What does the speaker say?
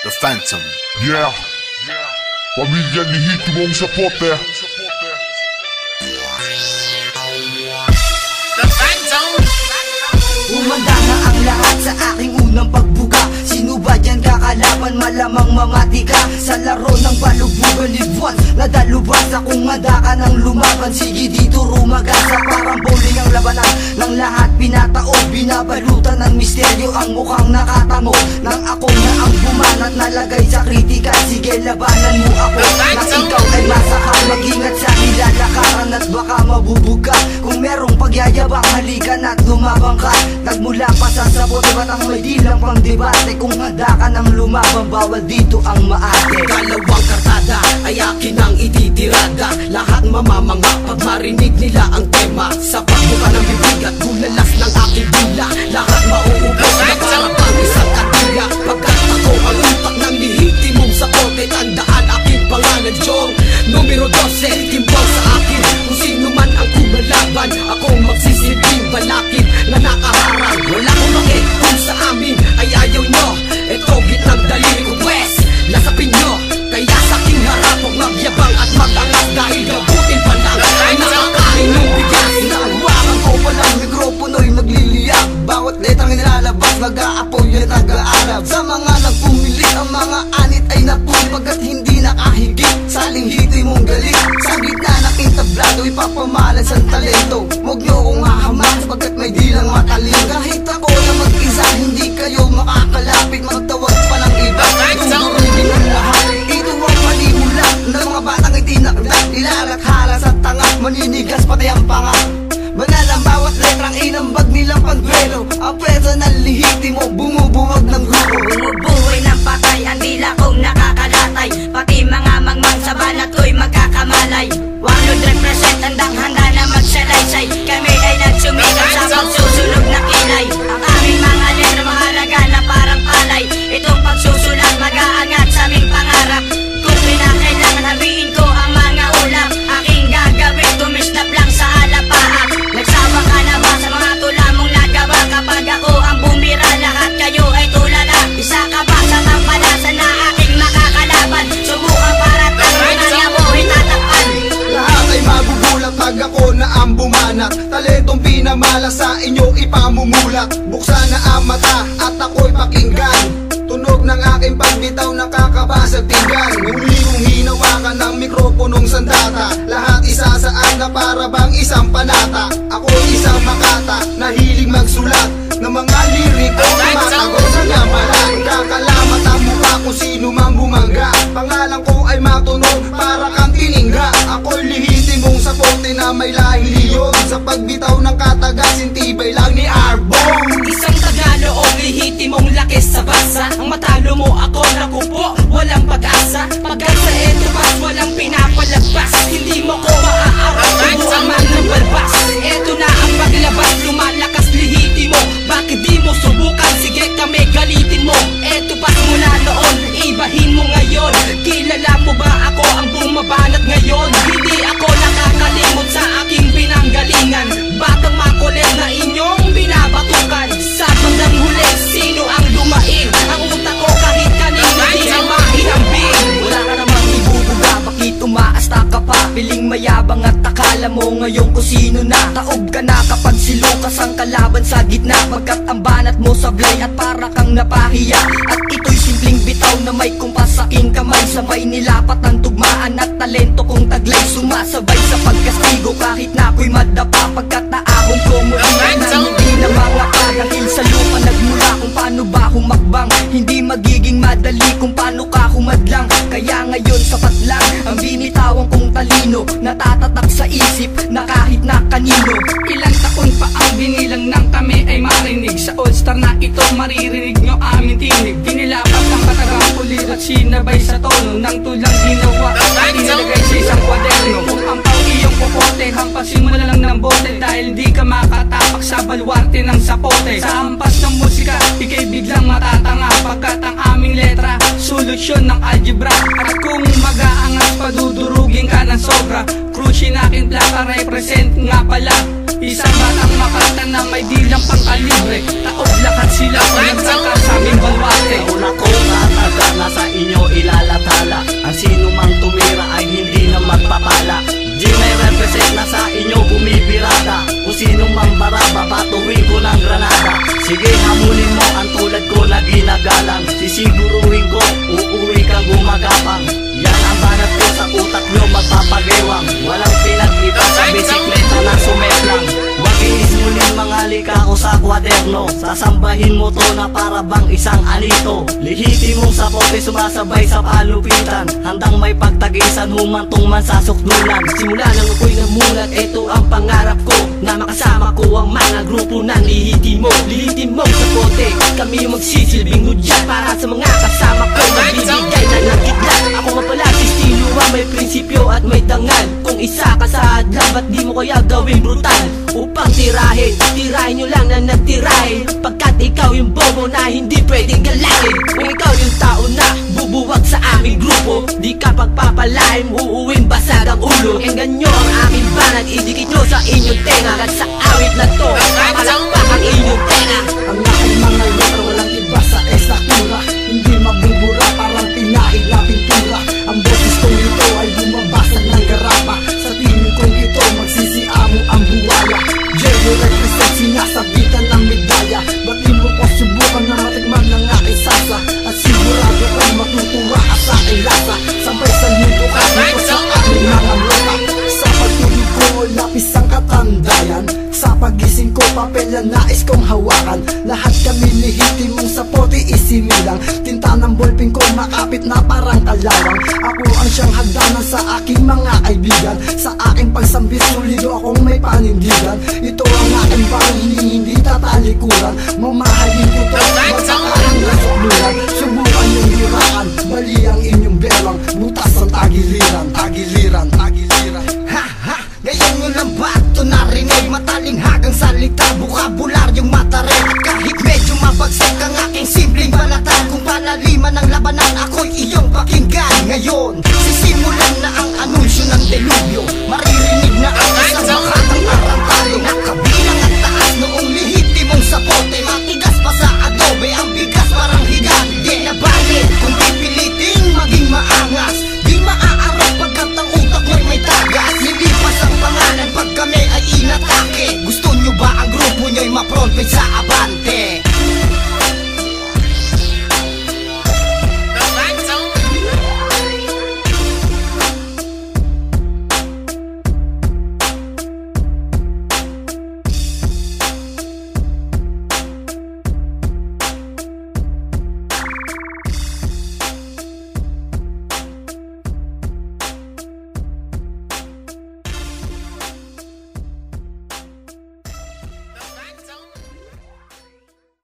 The Phantom. Yeah, pamilya ni Hitimong Sapote. The Phantom. Umanda na ang lahat sa aking unang pagbuka. Sino ba dyan kakalaban? Malamang mamati ka sa laro ng balugbugan. Libuan, nadalubas akong handa ka ng lumaban. Sige dito rumagasa, parang bowling ang labanan ng lahat pinataog, binabalutan ng misteryo ang mukhang nakatango. Nang ako na ang bumanat, nalagay sa kritika. Sige labanan mo ako, nang ikaw ay masakal. Mag-ingat sa nilalakaran at baka mabubuga. Kung merong pagyayabang, halikan at lumabang ka. Nagmula pa sa sabot, batang may dilang pang debate. Kung handa ka ng lumabang, bawal dito ang maate. Dalawang kartada ay akin ang ititirada. Lahat mamamanga pag marinig nila ang tema. Sa pagbuka ng bibig at gulalas ng aking dila, lahat mauubos na parang pang isang katila. Pagkat ako ang utak ng Hitimong Sapote, tandaan aking pangalan Jong numero 12, timbang sa akin. Kung sino man ang kumalaban, akong magsisilbing balakid na nakaharang. Wala kong makit kung sa amin ay ayaw nyo. Ito gitnang daliri ko west, lasapin nyo. Kaya sa aking harap huwag magyabang at mag-angat. Dahil gabutin pa lang ay nakakain ng bigas. Inaagwakan ko palang mikropono'y nagliliyab. Bawat letrang nilalabas mag-aapoy at nag-aarab. Sa mga nagpumili ang mga anit ay napuli. Pagkat hindi nakahigit saling Hitimong galing. Sa gitna ng entablado ipapamalas ang talento. Huwag nyo kong hahamak sapagkat may dilang matalino. Kahit ako na mag-isa hindi kayo makakalapit. Magtawag pa ng iba, dudurugin ang lahat. Ito ang malimula ng mga batang itinakdak. Ilalathala sa tanga, maninigas pati ang panga. Banal ang bawat letrang inambag nilang pagwelo. Ang personal ni Hitimo bumubuwag ng grupo. Bumubuhay ng patay, ang dila kong nakakalatay. Pati mga mangmang sa banat ko'y magkakamalay. 100% handang handa na magsalaysay. Kami ay nagsumikap sa pagsusunog na kilay. Ang aming mga letra mahalaga na parang palay. Itong pagsusulat mag-aangat sa aming pangarap. Kung pinakailangan habiin ko ang mga ulap, aking gagawin tumisnap lang sa alapaap. Nagsawa ka na ba sa mga tula mong nagawa? Kapag ako ang bumira, lahat kayo ay tulala. Isa ka ba sa tampalasan na aking makakalaban? Subukan para tangan niya mo itatakpan. Lahat ay magugulat pag ako na ang bumanat. Talentong pinamala sa inyo ipamumulat. Buksan na ang mata at ako'y pakinggan. Tunog ng aking pagbitaw nakakabasag tinggan. Muli kong hinawakan ng mikroponong sandata. Lahat isasaan na para bang isang panata. Ako'y isang makata na hiling magsulat ng mga liriko. Matago sa nyamalan. Kakalamat ang mukha kung sino mang bumangga. Pangalan ko ay matunog para kang tiningga. Ako'y Hitimong Sapote na may lahing liyon. Sa pagbitaw ng katagasin tibay lang ni Arbong. Isang Tagalog, Hitimong lakis sa basa. Ang matalo mo ako nakupo, walang pag-asa. Pagkat sa etubas, walang pinapalabas. Hindi mo ko maaarap, tubuan man ng balbas. Eto na ang paglabas, lumalakas Hitimo. Bakit di mo subukan? Sige kami galitin mo. Etubas mula noon, ibahin mo ngayon. Kilala mo ba ako ang bumabanat ngayon? Hindi ako nakakalimot sa aking pinanggalingan. Batang makulit na inyong binabatukan. Sa bandang huli, sino ang dumain? Ang utak ko kahit kanina di na mahihambing. Wala ka namang ibubuga, bakit umaasta ka pa? Piling mayabang at akala mo ngayon kung sino na. Taob ka na kapag silukas ang kalaban sa gitna. Pagkat ang banat mo sablay at para kang napahiya. At ito'y simpleng bitaw na may kumpas sa aking kamay. Sabay nilapat ang tugmaan at talento kong taglay. Sumasabay sa pagkastigo kahit na ako'y madapa. Pagkat naahong ko muli na hindi na mga ka. Dahil sa lupa nagmula kung paano ba humakbang. Hindi magiging madali kung paano ka humadlang. Kaya ngayon sapat lang ang binitawan kong talino. Natatatak sa isip na kahit na kanino. Ilang taon pa ang binilang ng kami ay marinig. Sa all-star na ito maririnig nyo aming tinig. Dinilapat ang katagang pulir at sinabay sa tono ng tulang ginawa at inilagay sa isang kwaderno. Kung ang pang iyong pupote, hampasin mo na lang ng bote. Dahil di ka makatapak sa balwarte ng sapote. Sa hampas ng musika, ikay biglang matatanga. Pagkat ang aming letra, solusyon ng algebra. At kung mag-aangas, padudurugin ka ng sobra. Cruising aking plaka, represent nga pala isang batang makata na may dilang pang kalibre. Taob lakat sila kung nagsaka sa aming balwate. Una ko nataga, nasa ginagalang. Sisiguruhin ko, uuwi kang gumagapang. Yan ang banat ko sa utak nyo magpapagewang. Walang pinag-iba sa bisikleta na sumeplang. Wag iismulin mga lika ko sa kwaderno. Sasambahin mo to na para bang isang anito. Lihiti mong sapote sumasabay sa palupitan. Handang may pagtagisan humantong man sa sukdulan. Simula nang ako'y namulat, eto ang pangarap ko, na makasama ko ang mga grupo ng lihiti mo. Lihiti mong sapote, kami yung magsisilbing hudyan para sa mga kasama ko magbibigay na nakitlan. Ako nga pala si Stilua, may prinsipyo at may dangal. Kung isa ka sa hadlang, ba't di mo kaya gawing brutal? Upang tirahin nyo lang na nagtirahin, pagkat ikaw yung bobo na hindi pwedeng galangin. Kung ikaw yung tao na bubuwag sa aming grupo, di ka pagpapalain, uuwin basag ang ulo. Enggan nyo ang aming banat, idikit nyo sa inyong tenga. At sa awit na to, palakpak ang inyong tenga. Ang aking mga letra walang iba sa estatura, hindi magbubura parang pinahid na pintura. Ang boses kong ito ay bumabasag ng garapa. Sa tingin kong ito magsisiamo ang buwaya. Jello represent, sinasabitan ng medalya. Ba't di mo ko subukan na matikman ng aking sasa? At sigurado kang matutuwa at sa aking lasa. Sabay sa libo ka dito sa aking mga mata. Sa pagtulog ko lapis ang katandayan. Sa pagising ko papel na nais kong hawakan. Lahat kami lihiti mong sapote isinilang. Tinta ng ballpen ko makapit na parang kalawang. Ako ang siyang hagdanan sa aking mga kaibigan. Sa aking pagsambit sulido akong may panindigan. Ito ang aking panghiling, hindi tatalikuran. Mamahalin ko to, magsakarang nasukluran. Subukan yung hirakan, bali ang inyong belang. Butas ang tagiliran, tagiliran, tagiliran. Ha ha, ngayon nyo lang ba ito narinig? Matalinghagang salita, bukabularyong matarin. At kahit medyo mabagsak ang aking simpleng balatan, kung palaliman ng labanan ako'y iyong pakinggan. Ngayon, sisimulan na ang anunsyo ng delubyo. Maririnig na ang isang makatang tarantalo. Nakabilang at taas noong lihiti mong sapote. Matigas pa sa adobe, ang bigas parang higante. Nabalit kung pipiliting maging maangas, di maaarap pagkat ang utak mo'y may tagas. Nilipas ang pangalan pag kami ay inatake. Gusto nyo ba ang grupo nyo'y ma-front page sa